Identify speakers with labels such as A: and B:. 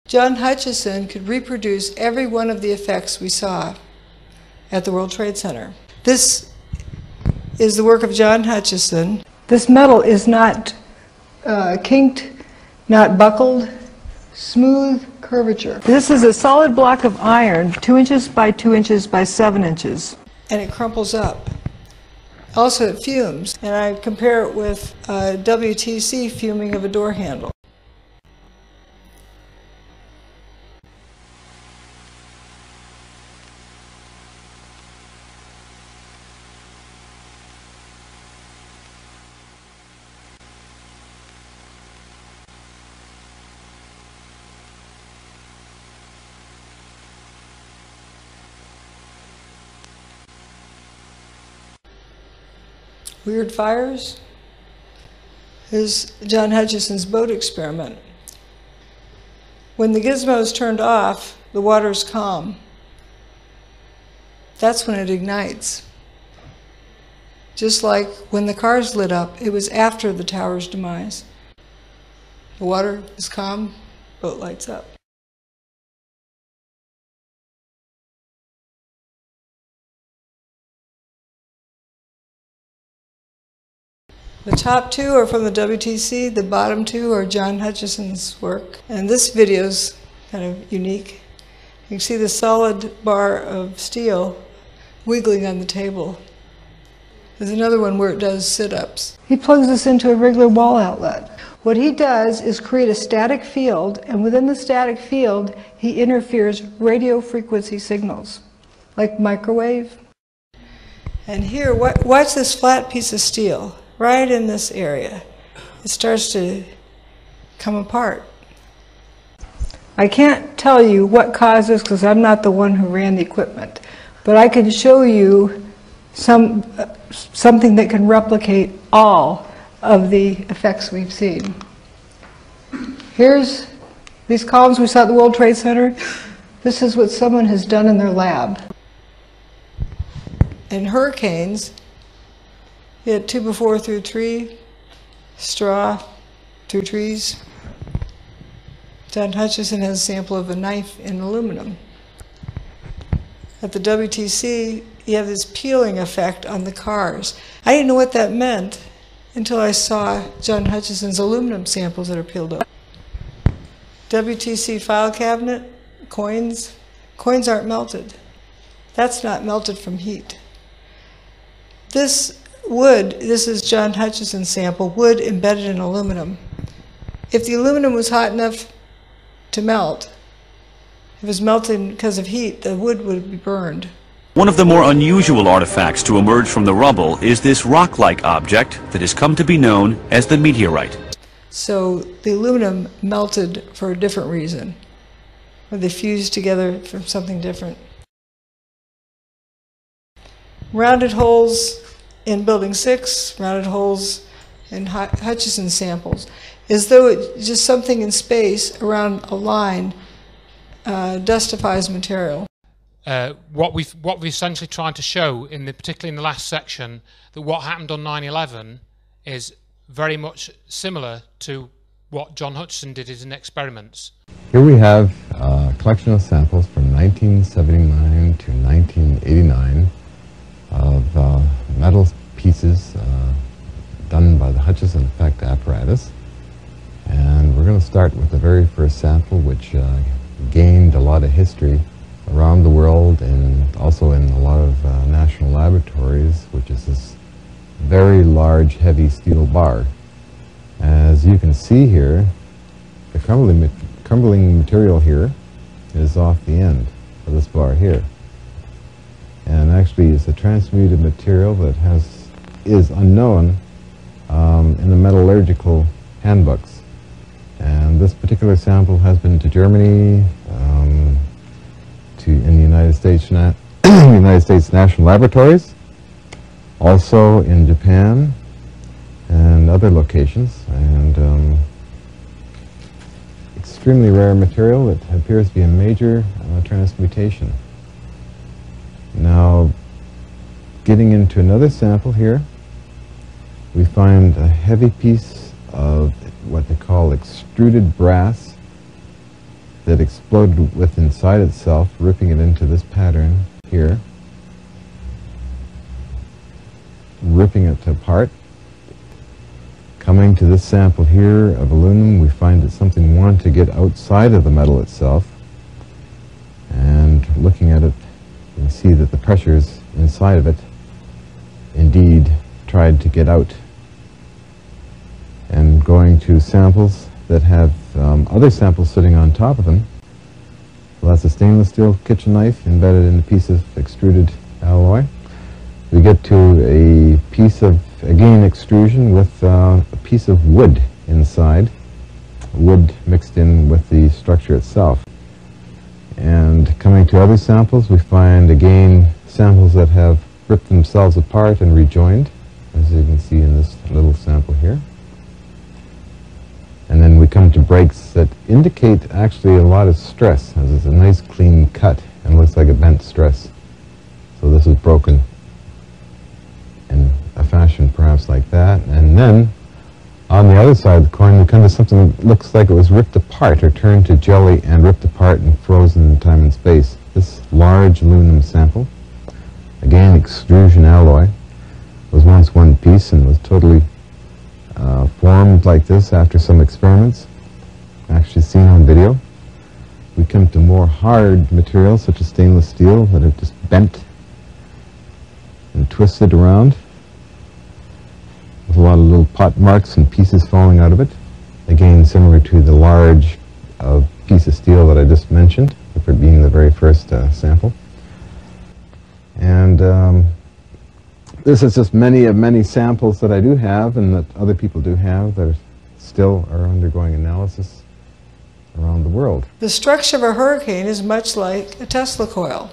A: John Hutchison could reproduce every one of the effects we saw at the World Trade Center. This is the work of John Hutchison. This metal is not kinked, not buckled, smooth curvature. This is a solid block of iron, 2 inches by 2 inches by 7 inches. And it crumples up. Also it fumes, and I compare it with WTC fuming of a door handle. Weird fires is John Hutchison's boat experiment. When the gizmo is turned off, the water is calm. That's when it ignites. Just like when the cars lit up, it was after the tower's demise. The water is calm, boat lights up. The top two are from the WTC, the bottom two are John Hutchison's work. And this video is kind of unique. You can see the solid bar of steel wiggling on the table. There's another one where it does sit-ups. He plugs this into a regular wall outlet. What he does is create a static field, and within the static field, he interferes radio frequency signals, like microwave. And here, watch this flat piece of steel. Right in this area, it starts to come apart. I can't tell you what caused this because I'm not the one who ran the equipment, but I can show you something that can replicate all of the effects we've seen. Here's these columns we saw at the World Trade Center. This is what someone has done in their lab. In hurricanes, you had 2x4 through 3, straw through trees. John Hutchison has a sample of a knife in aluminum. At the WTC, you have this peeling effect on the cars. I didn't know what that meant until I saw John Hutchison's aluminum samples that are peeled up. WTC file cabinet, coins aren't melted. That's not melted from heat. This wood, this is John Hutchison's sample, wood embedded in aluminum. If the aluminum was hot enough to melt, if it was melting because of heat, the wood would be burned.
B: One of the more unusual artifacts to emerge from the rubble is this rock-like object that has come to be known as the meteorite.
A: So the aluminum melted for a different reason, or they fused together from something different. Rounded holes in Building 6, rounded holes in Hutchison samples, as though it's just something in space around a line dustifies material.
C: What we're essentially trying to show, particularly in the last section, that what happened on 9/11 is very much similar to what John Hutchison did in his experiments.
D: Here we have a collection of samples from 1979 to 1989 of metal pieces done by the Hutchison effect apparatus. And we're going to start with the very first sample, which gained a lot of history around the world and also in a lot of national laboratories, which is this very large, heavy steel bar. As you can see here, the crumbling material here is off the end of this bar here. And actually it's a transmuted material that is unknown in the metallurgical handbooks. And this particular sample has been to Germany, in the United States National Laboratories, also in Japan and other locations, and extremely rare material that appears to be a major transmutation. Now, getting into another sample here, we find a heavy piece of what they call extruded brass, that exploded with inside itself, ripping it into this pattern here, ripping it apart. Coming to this sample here of aluminum, we find that something wanted to get outside of the metal itself, and looking at it, you can see that the pressures inside of it indeed tried to get out. And going to samples that have other samples sitting on top of them. Well, that's a stainless steel kitchen knife embedded in a piece of extruded alloy. We get to a piece of, again, extrusion with a piece of wood inside, wood mixed in with the structure itself. And coming to other samples, we find, again, samples that have ripped themselves apart and rejoined, as you can see in this little sample here. And then we come to breaks that indicate actually a lot of stress, as it's a nice clean cut and looks like a bent stress. So this is broken in a fashion perhaps like that. And then on the other side of the coin, we come to something that looks like it was ripped apart or turned to jelly and ripped apart and frozen in time and space. This large aluminum sample, again extrusion alloy, was once one piece and was totally formed like this after some experiments, actually seen on video. We come to more hard materials such as stainless steel that have just bent and twisted around with a lot of little pot marks and pieces falling out of it. Again, similar to the large piece of steel that I just mentioned, for being the very first sample. And this is just many samples that I do have and that other people do have that still are undergoing analysis around the world.
A: The structure of a hurricane is much like a Tesla coil.